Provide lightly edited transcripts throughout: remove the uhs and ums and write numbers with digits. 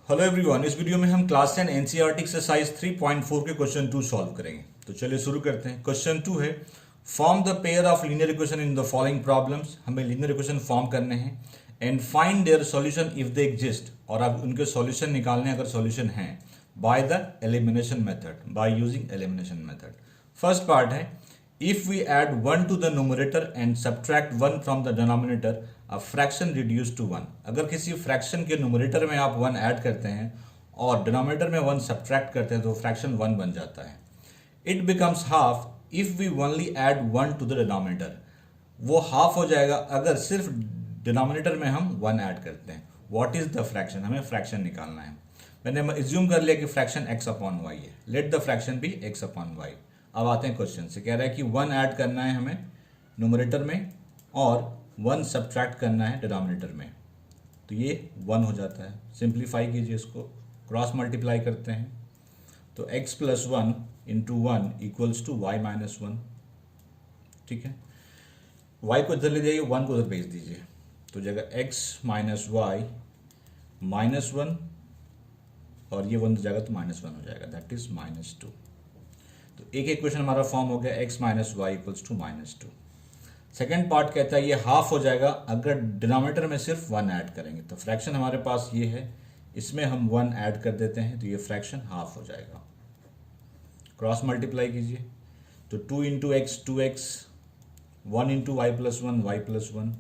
Hello everyone, इस video में हम क्लास 10 एनसीईआरटी एक्सरसाइज 3.4 के क्वेश्चन 2 सॉल्व करेंगे। तो चलिए शुरू करते हैं। क्वेश्चन 2 है, form the pair of linear equation in the following problems. हमें लीनियर इक्वेशन फॉर्म करने हैं and find their solution if they exist, और अब उनके सॉल्यूशन निकालने अगर सॉल्यूशन हैं by the elimination method, by using elimination method. First part है, if we add 1 to the numerator and subtract 1 from the denominator, a fraction reduced to 1। अगर किसी fraction के न्यूमरेटर में आप 1 ऐड करते हैं और डिनोमिनेटर में 1 सब्ट्रैक्ट करते हैं तो फ्रैक्शन 1 बन जाता है। It becomes half if we only add 1 to the denominator. वो हाफ हो जाएगा अगर सिर्फ डिनोमिनेटर में हम 1 ऐड करते हैं। What is the fraction? हमें फ्रैक्शन निकालना है। मैंने एज्यूम कर लिया कि फ्रैक्शन x अपॉन वाई है। Let the fraction be x upon y. अब आते हैं क्वेश्चन से। कह रहा है कि 1 ऐड करना है हमें न्यूमरेटर में और 1 सब्ट्रैक्ट करना है डिनोमिनेटर में। तो ये 1 हो जाता है। सिंप्लीफाई कीजिए, इसको क्रॉस मल्टीप्लाई करते हैं तो x plus 1 into 1 equals to y minus 1। ठीक है, y को इधर ले जाइए, 1 को उधर भेज दीजिए तो जगह x माइनस वाई माइनस 1 और ये 1 जाएगा तो माइनस 1 हो जाएगा, दैट इज माइनस 2। तो एक इक्वेशन हमारा फॉर्म हो गया x minus y equals to minus 2। Second part कहता है ये हाफ हो जाएगा अगर डिनोमिनेटर में सिर्फ 1 ऐड करेंगे। तो फ्रैक्शन हमारे पास ये है, इसमें हम 1 ऐड कर देते हैं तो ये फ्रैक्शन हाफ हो जाएगा। क्रॉस मल्टीप्लाई कीजिए तो 2 into x 2x, 1 into y plus 1 वाई प्लस 1।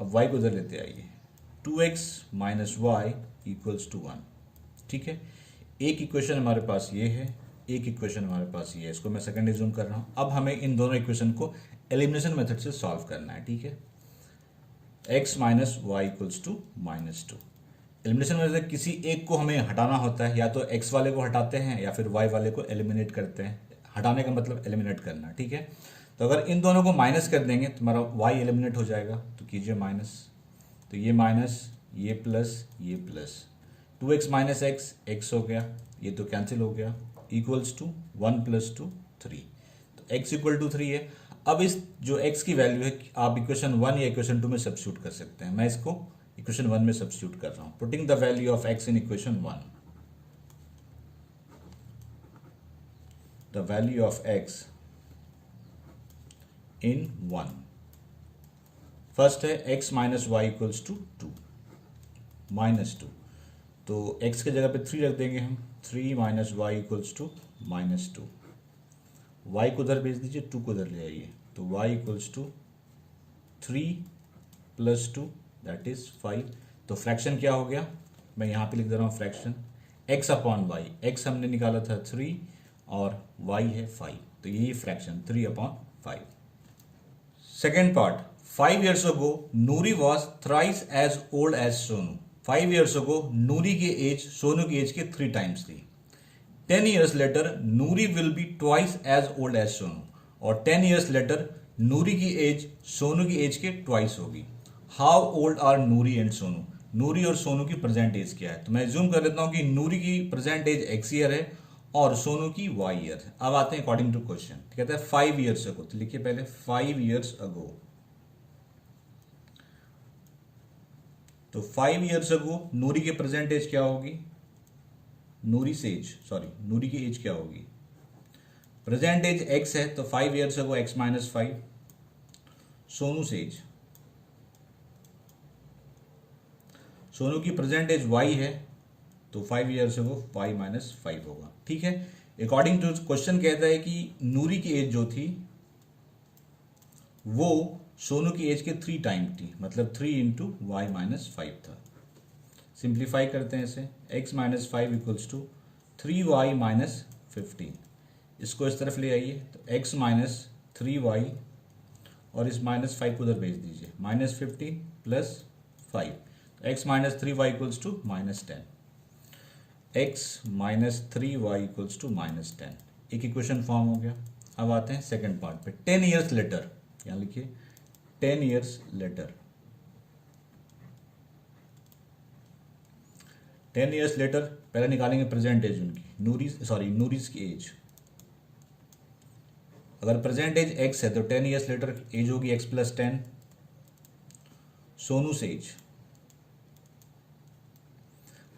अब y को उधर लेते आइए, 2x minus y equals to 1। ठीक है, एक इक्वेशन हमारे पास ये है, एक इक्वेशन हमारे पास ये है। इसको मैं सेकंड एज्यूम कर रहा हूँ। अब हमें इन दोनों इक्वेशन को एलिमिनेशन मेथड से सॉल्व करना है। ठीक है, x minus y equals to minus 2। Elimination method से किसी एक को हमें हटाना होता है, या तो x वाले को हटाते हैं या फिर y वाले को एलिमिनेट करते हैं। हटाने का मतलब एलिमिनेट करना। ठीक है, तो अगर इन दोनों को माइनस कर देंगे तो हमारा y एलिमिनेट हो जाएगा। तो कीजिए माइनस, तो ये माइनस, ये प्लस, ये प्लस, 2x माइनस x हो गया, ये तो कैंसिल हो गया, इक्वल्स टू 1 प्लस 2 3। तो x इक्वल टू 3 है। अब इस जो x की वैल्यू है आप इक्वेशन 1 या इक्वेशन 2 में सब्स्टिट्यूट कर सकते हैं। मैं इसको इक्वेशन 1 में सब्स्टिट्यूट कर रहा हूं। Putting the value of x in equation 1, the value of x in 1। First है x minus y equals to 2 minus 2, तो x के जगह पे 3 रख देंगे हम। 3 minus y equals to minus 2। y को उधर भेज दीजिए, 2 को उधर ले आइए तो y equals to 3 plus 2 that is 5। तो फ्रैक्शन क्या हो गया, मैं यहाँ पे लिख दे रहा हूँ fraction x upon y. x हमने निकाला था 3 और y है 5, तो यही fraction 3 upon 5। Second part, 5 years ago Noori was thrice as old as Sonu. 5 years ago Noori की एज सोनू की एज के 3 टाइम्स थी। 10 years later Noori will be twice as old as Sonu, और 10 years later नूरी की एज सोनू की एज के ट्वाइस होगी। How old are Noori and Sonu? Noori और सोनू की प्रेजेंट एज क्या है? तो मैं ज्यूम कर लेता हूं कि नूरी की प्रेजेंट एज x ईयर है और सोनू की y ईयर है। अब आते हैं अकॉर्डिंग टू क्वेश्चन। कहता है 5 years ago, तो लिखिए पहले 5 years ago। तो 5 years ago नूरी की प्रेजेंट एज क्या होगी? नूरी की एज क्या होगी? प्रेजेंट एज x है तो 5 years ago x minus 5। Sonu से एज, सोनू की प्रेजेंट एज y है तो 5 years ago y माइनस 5 होगा। ठीक है, अकॉर्डिंग टू क्वेश्चन कहता है कि नूरी की एज जो थी वो सोनू की एज के 3 टाइम थी, मतलब 3 इंटू वाई माइनस 5 था। सिंप्लीफाई करते हैं इसे, x minus 5 equals to 3y minus 15। इसको इस तरफ ले आइए तो x माइनस 3y और इस माइनस 5 को उधर भेज दीजिए, minus 15 plus 5। x minus 3y equals to minus 10। x minus 3y equals to minus 10। एक इक्वेशन फॉर्म हो गया। अब आते हैं सेकेंड पार्ट पे। 10 years लेटर, यहाँ लिखिए 10 years लेटर। 10 years लेटर पहले निकालेंगे प्रेजेंट एज उनकी, नूरीज की एज। अगर प्रेजेंट एज x है तो 10 years लेटर एज होगी x प्लस 10। सोनू से एज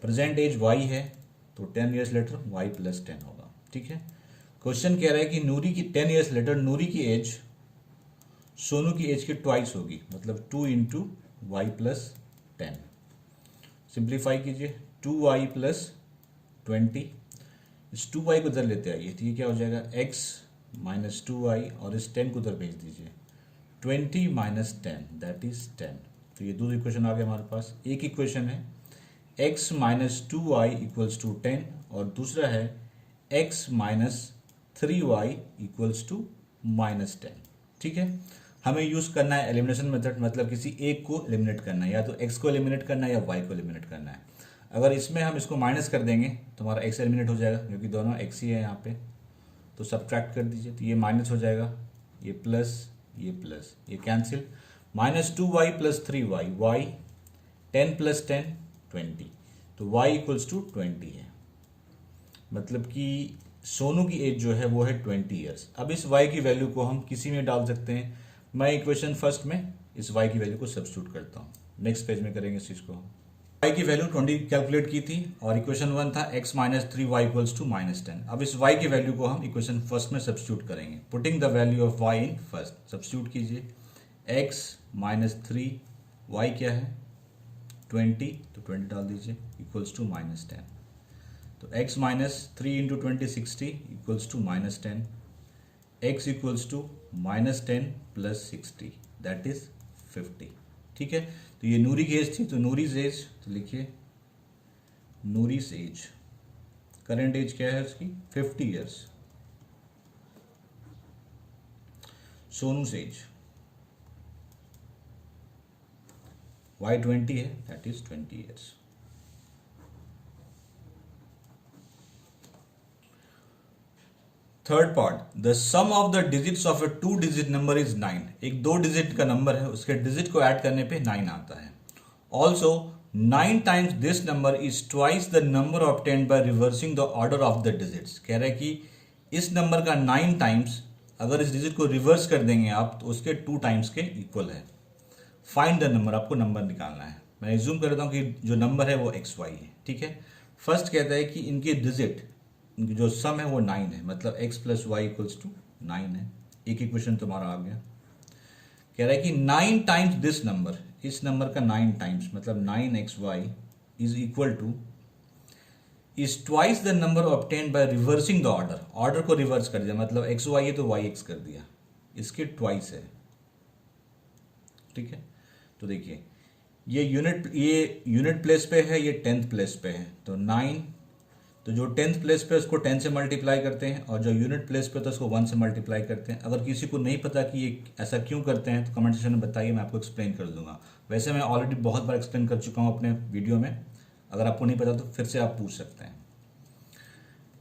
प्रेजेंट एज y है तो 10 ईयर्स लेटर y प्लस 10 होगा। ठीक है, क्वेश्चन कह रहा है कि नूरी की 10 ईयर्स लेटर नूरी की एज सोनू की एज के ट्वाइस होगी, मतलब 2 इंटू वाई प्लस 10। सिंप्लीफाई कीजिए, 2y प्लस 20, इस 2y को उधर लेते आइए तो ये क्या हो जाएगा x माइनस 2y, और इस 10 को उधर भेज दीजिए, 20 माइनस 10 दैट इज 10। तो ये दो इक्वेशन आ गए हमारे पास। एक इक्वेशन है x minus 2y equals to 10 और दूसरा है x minus 3y equals to minus 10। ठीक है, हमें यूज़ करना है एलिमिनेशन मेथड, मतलब किसी एक को एलिमिनेट करना है, या तो x को एलिमिनेट करना है या y को एलिमिनेट करना है। अगर इसमें हम इसको माइनस कर देंगे तो हमारा x एलिमिनेट हो जाएगा, क्योंकि दोनों x ही है यहाँ पे, तो सब्ट्रैक्ट कर दीजिए तो ये माइनस हो जाएगा, ये प्लस ये cancel, minus 2y plus 3y, y 10 plus 10 20, तो y इक्वल्स टू 20 है, मतलब कि सोनू की एज जो है वो है 20 ईयर्स। अब इस y की वैल्यू को हम किसी में डाल सकते हैं। मैं इक्वेशन फर्स्ट में इस y की वैल्यू को सब्स्टिट्यूट करता हूँ, नेक्स्ट पेज में करेंगे इस चीज़ को। y की वैल्यू 20 कैलकुलेट की थी और इक्वेशन 1 था x minus 3y equals to minus 10। अब इस y की वैल्यू को हम इक्वेशन फर्स्ट में सब्स्टिट्यूट करेंगे, putting the value of y in first. Substitute कीजिए, x माइनस 3, y क्या है 20, तो 20 डाल दीजिए इक्वल्स टू माइनस 10। तो x minus 3 into 20 60 equals to minus 10, x equals to minus 10 plus 60 that is 50। ठीक है, तो ये नूरी की एज थी, तो नूरीज एज, तो लिखिए नूरीज एज, करेंट एज क्या है उसकी 50 ईयर्स। सोनूस एज y 20 है that is 20 years. Third part, the sum of the digits of a 2 digit number is 9। एक 2 डिजिट का नंबर है, उसके डिजिट को ऐड करने पे 9 आता है। Also 9 times this number is twice the number obtained by reversing the order of the digits. कह रहे हैं कि इस नंबर का 9 टाइम्स अगर इस डिजिट को रिवर्स कर देंगे आप तो उसके 2 टाइम्स के इक्वल है। फाइंड द नंबर, आपको नंबर निकालना है। मैं एज्यूम कर देता हूँ कि जो नंबर है वो XY है। ठीक है, फर्स्ट कहता है कि इनके डिजिट, जो सम है वो 9 है, मतलब x plus y equals to 9 है। एक इक्वेशन तुम्हारा आ गया। कह रहा है कि 9 टाइम्स दिस नंबर, इस नंबर का 9 टाइम्स मतलब 9xy is equal two is twice the number obtained by reversing the order. Order को रिवर्स कर दिया, मतलब xy है तो yx कर दिया, इसके ट्वाइस है। ठीक है, तो देखिए ये यूनिट प्लेस पे है, ये 10th प्लेस पे है, तो 9, तो जो 10th प्लेस पे उसको 10 से मल्टीप्लाई करते हैं और जो यूनिट प्लेस पे होता है उसको 1 से मल्टीप्लाई करते हैं। अगर किसी को नहीं पता कि ये ऐसा क्यों करते हैं तो कमेंट सेक्शन में बताइए, मैं आपको एक्सप्लेन कर दूंगा। वैसे मैं ऑलरेडी बहुत बार एक्सप्लेन कर चुका हूँ अपने वीडियो में, अगर आपको नहीं पता तो फिर से आप पूछ सकते हैं।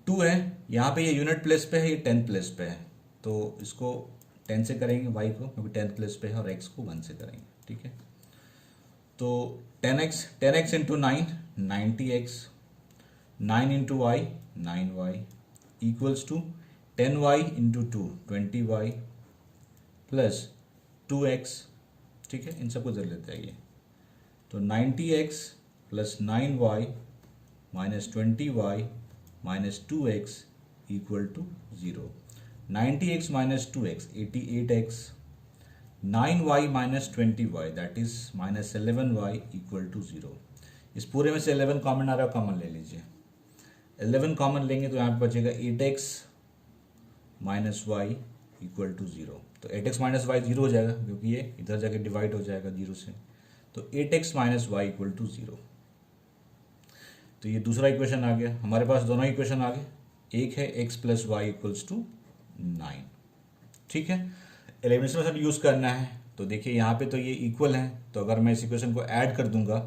2 है, यहाँ पे ये यूनिट प्लेस पे है, ये 10th प्लेस पे है, तो इसको 10 से करेंगे y को, क्योंकि 10th प्लेस पे है, और x को 1 से करेंगे। ठीक है, तो 10x into 9 90x, 9 into y 9y equals to 10y into 2 20y plus 2x। ठीक है, इन सबको जर लेते हैं ये, तो 90x plus 9y minus 20y minus 2x equal to 0। 90x minus 2x 88x, 9y minus 20y that is minus 11y equal to 0। इस पूरे में से 11 कॉमन आ रहा है, कॉमन ले लीजिए। 11 कॉमन लेंगे तो यहाँ पे बचेगा 8x minus Y equal to 0। तो 8x माइनस वाई 0 हो जाएगा, क्योंकि ये इधर जाके डिवाइड हो जाएगा 0 से, तो 8x minus Y equal to 0। तो ये दूसरा इक्वेशन आ गया। हमारे पास दोनों इक्वेशन आ गए, एक है x plus y equals to 9। ठीक है, एलिमिनेशन मेथड यूज़ करना है। तो देखिए यहाँ पे तो ये इक्वल है, तो अगर मैं इस इक्वेशन को ऐड कर दूंगा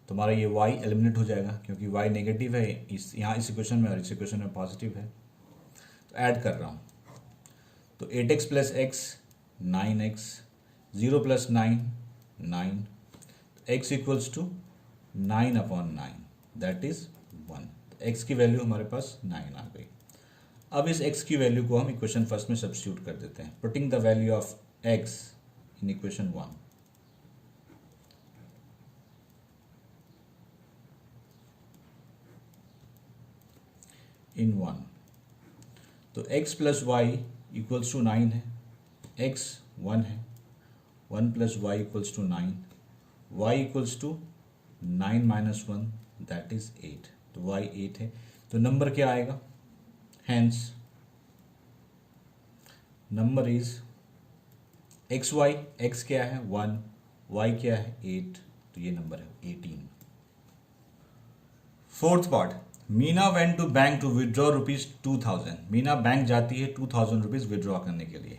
तो हमारा ये y एलिमिनेट हो जाएगा, क्योंकि y नेगेटिव है यहाँ इस इक्वेशन में और इस इक्वेशन में पॉजिटिव है। तो ऐड कर रहा हूँ, तो 8x plus x 9x, 0 plus 9 9, x equals to 9/9 that is 1। x की वैल्यू हमारे पास 9 आ गई। अब इस x की वैल्यू को हम इक्वेशन फर्स्ट में सब्स्टिट्यूट कर देते हैं, putting the value of x in equation 1। In 1। तो x plus y equals to 9 है, x 1 है, 1 plus y equals to 9, y equals to 9 minus 1 that is 8। तो y 8 है, तो नंबर क्या आएगा? Hence number is x y, x क्या है 1, वाई क्या है 8, तो ये नंबर है 18। Fourth part, Meena went to bank to withdraw ₹2000। Meena bank जाती है 2000 रुपीज विदड्रॉ करने के लिए।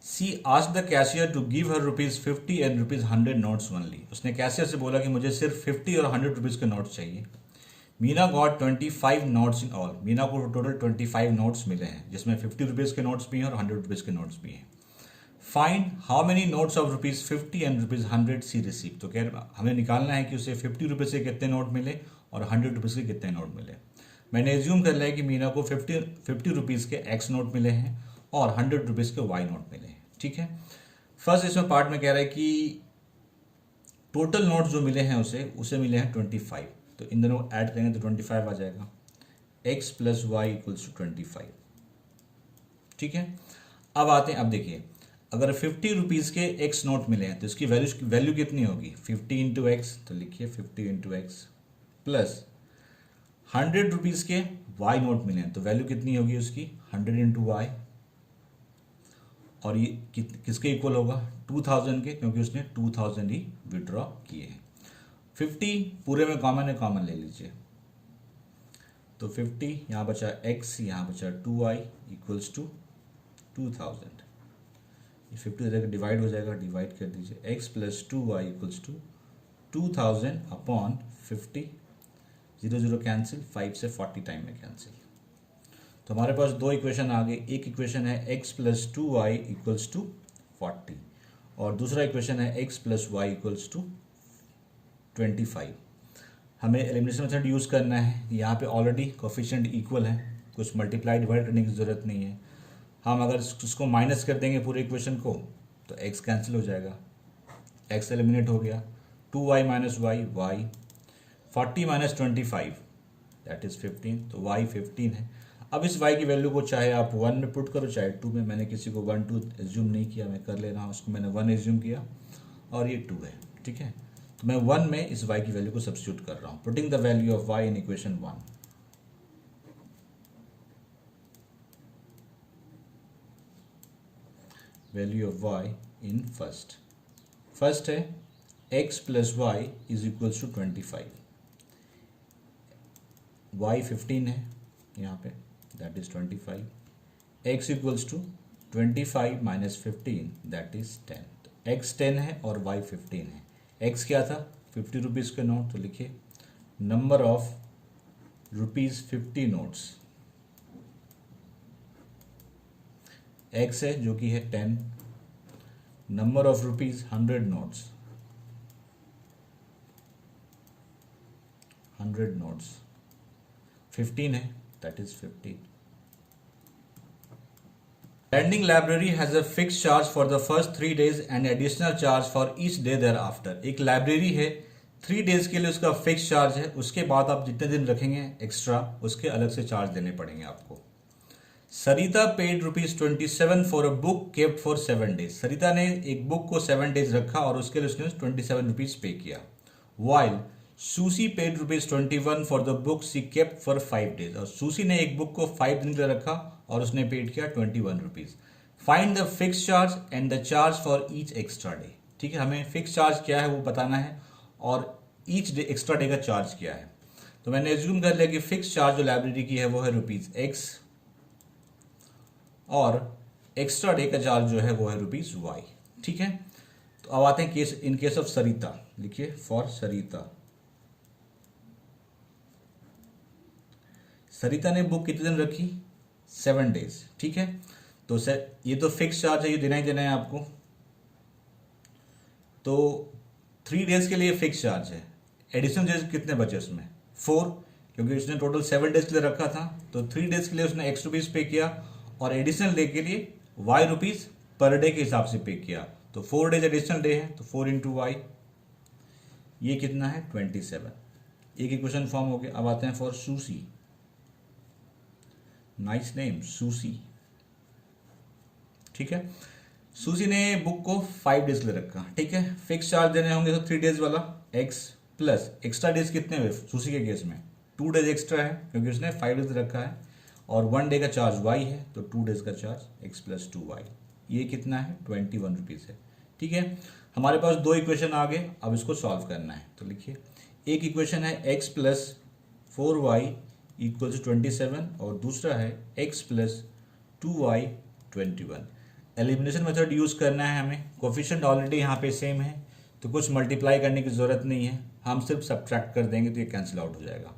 She asked the cashier to give her ₹50 and ₹100 notes only. उसने कैशियर से बोला कि मुझे सिर्फ 50 और 100 रुपीज़ के नोट्स चाहिए। Meena got 25 notes in all. Meena को टोटल 25 नोट्स मिले हैं, जिसमें 50 रुपीज़ के नोट्स भी हैं और 100 रुपीज़ के नोट्स भी हैं। Find how many notes of ₹50 and ₹100 she receive. तो कह हमें निकालना है कि उसे 50 रुपीज़ के कितने नोट मिले और 100 रुपीज़ के कितने नोट मिले। मैंने एज्यूम कर लिया है कि मीना को 50 रुपीज़ के एक्स नोट मिले हैं और 100 रुपीज़ के वाई नोट मिले हैं। ठीक है, फर्स्ट इसमें पार्ट में कह रहा है कि टोटल नोट जो मिले हैं उसे मिले हैं 25। तो इन दोनों ऐड करेंगे तो 25 आ जाएगा। x plus y equals to 25। ठीक है, अब आते हैं, अब देखिए अगर 50 रुपीज़ के x नोट मिले हैं तो इसकी वैल्यू कितनी होगी? 50 इंटू एक्स, तो लिखिए 50 इंटू एक्स, प्लस 100 रुपीज़ के y नोट मिले हैं तो वैल्यू कितनी होगी उसकी? 100 इंटू वाई। और ये किसके इक्वल होगा? 2000 के, क्योंकि उसने 2000 ही विड्रॉ किए हैं। 50 पूरे में कॉमन है, कॉमन ले लीजिए। तो 50 यहाँ बचा x, यहाँ बचा 2y इक्वल्स टू 2000। ये 50 जगह डिवाइड हो जाएगा, डिवाइड कर दीजिए। x plus 2y equals to 2000 upon 50। 0 0 cancel, 5 से 40 टाइम में कैंसिल। तो हमारे पास दो इक्वेशन आ गए। एक इक्वेशन है x plus 2y equals to 40 और दूसरा इक्वेशन है x plus y equals to 25। हमें एलिमिनेशन मेथड यूज़ करना है। यहाँ पे ऑलरेडी कोफिशिएंट इक्वल है, कुछ मल्टीप्लाई डिवाइड करने की ज़रूरत नहीं है। हम अगर उसको माइनस कर देंगे पूरे इक्वेशन को तो x कैंसिल हो जाएगा, x एलिमिनेट हो गया। 2y minus y, y 40 minus 25 that is 15, तो y 15 है। अब इस y की वैल्यू को चाहे आप 1 में पुट करो चाहे 2 में। मैंने किसी को 1 2 एज्यूम नहीं किया, मैं कर ले रहा हूँ, उसको मैंने 1 एज्यूम किया और ये 2 है। ठीक है, तो मैं 1 में इस y की वैल्यू को सब्स्टिट्यूट कर रहा हूँ। Putting the value of y in equation 1। Value of y in first है x plus y is equals to 25। y 15 है यहाँ पे, that is 25। x equals to 25 minus 15 that is 10। तो x 10 है और y 15 है। x क्या था? 50 रुपीज़ के नोट, तो लिखिए नंबर ऑफ ₹50 नोट्स। x है जो कि है 10, नंबर ऑफ ₹100 नोट्स, 100 नोट्स 15 है that is 50। Lending library has a fixed charge for the first 3 days and additional charge for each day thereafter। एक लाइब्रेरी है, 3 डेज के लिए उसका फिक्स चार्ज है, उसके बाद आप जितने दिन रखेंगे एक्स्ट्रा उसके अलग से चार्ज देने पड़ेंगे आपको। Sarita paid ₹27 for a book kept for 7 days. Sarita ने एक बुक को 7 डेज रखा और उसके लिए उसने 27 रुपीज पे किया। While Susie paid ₹21 for the book she kept for 5 days. और सूसी ने एक बुक को 5 दिन के लिए रखा और उसने पेड किया 21 rupees. Find the fix charge and the charge for each extra day. ठीक है, हमें फिक्स चार्ज क्या है वो बताना है और ईच डे एक्स्ट्रा डे का चार्ज क्या है। तो मैंने एज्यूम कर लिया कि फिक्स चार्ज जो लाइब्रेरी की है वो है ₹X और एक्स्ट्रा डे का चार्ज जो है वो है ₹Y। ठीक है, तो अब आते हैं इन केस ऑफ सरिता। लिखिए फॉर सरिता। सरिता ने बुक कितने दिन रखी? 7 डेज। ठीक है, तो ये तो फिक्स चार्ज है, ये देना ही देना है आपको। तो 3 डेज के लिए फिक्स चार्ज है, एडिशनल डेज कितने बचे उसमें? 4, क्योंकि उसने टोटल 7 डेज के लिए रखा था। तो 3 डेज के लिए उसने X रुपीज़ पे किया और एडिशनल डे के लिए Y रुपीज़ पर डे के हिसाब से पे किया। तो 4 डेज एडिशनल डे है तो 4 इंटू वाई, ये कितना है? 27। एक इक्वेशन फॉर्म हो गया। अब आते हैं for Susie. Nice name, Susie. ठीक है, सूसी ने बुक को 5 डेज के लिए रखा। ठीक है, फिक्स चार्ज देने होंगे तो 3 डेज वाला एक्स प्लस एक्स्ट्रा डेज कितने हुए सूसी के केस में 2 डेज एक्स्ट्रा है क्योंकि उसने 5 डेज रखा है, और 1 डे का चार्ज वाई है तो 2 डेज का चार्ज एक्स प्लस 2y। ये कितना है 21 रुपीज़ है। ठीक है, हमारे पास 2 इक्वेशन आ गए, अब इसको सॉल्व करना है। तो लिखिए, एक इक्वेशन है x plus 4y equal to 27 और दूसरा है x plus 2y 21। Elimination method use करना है हमें। कोफिशिएंट ऑलरेडी यहाँ पे सेम है तो कुछ मल्टीप्लाई करने की ज़रूरत नहीं है, हम सिर्फ सब्ट्रैक्ट कर देंगे तो ये कैंसिल आउट हो जाएगा।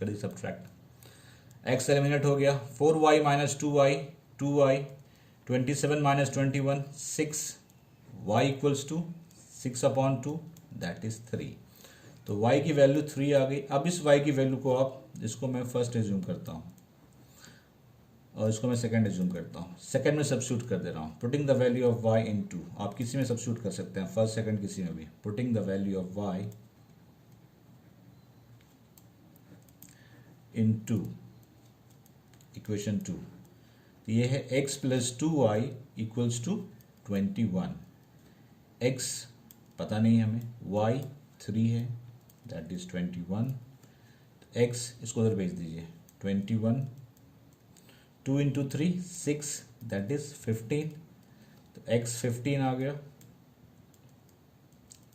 करिए सब्ट्रैक्ट, x एलिमिनेट हो गया, 4y माइनस 2y 2y, 27 माइनस 21 6, y equals to 6/2 that is 3। तो y की वैल्यू 3 आ गई। अब इस y की वैल्यू को आप, इसको मैं फर्स्ट एज्यूम करता हूँ और इसको मैं सेकंड एज्यूम करता हूँ। सेकंड में सब्स्टिट्यूट कर दे रहा हूँ, putting the value of y in two. आप किसी में सब्स्टिट्यूट कर सकते हैं, फर्स्ट सेकंड किसी में भी। Putting the value of y in two equation 2। ये है x plus 2y equals to 21। x पता नहीं हमें, y 3 है दैट इज 21। x इसको उधर भेज दीजिए, 21 2 इंटू 3 6 दैट इज 15। तो x 15 आ गया,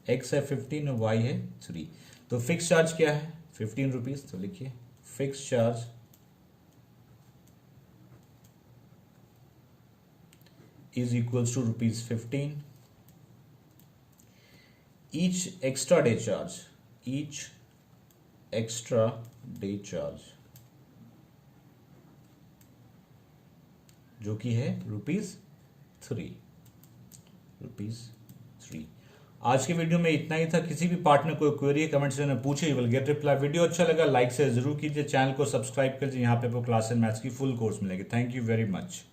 x है 15 और y है 3। तो फिक्स चार्ज क्या है 15 रुपीज़। तो लिखिए, fix charge is equals to ₹15. Each extra day charge जो कि है ₹3। आज के वीडियो में इतना ही था। किसी भी पार्ट में कोई क्वेरी है कमेंट सेक्शन में पूछिए, विल गेट रिप्लाई। वीडियो अच्छा लगा लाइक से जरूर कीजिए, चैनल को सब्सक्राइब कीजिए। यहाँ पे आपको क्लास एंड मैथ्स की फुल कोर्स मिलेगी। Thank you very much.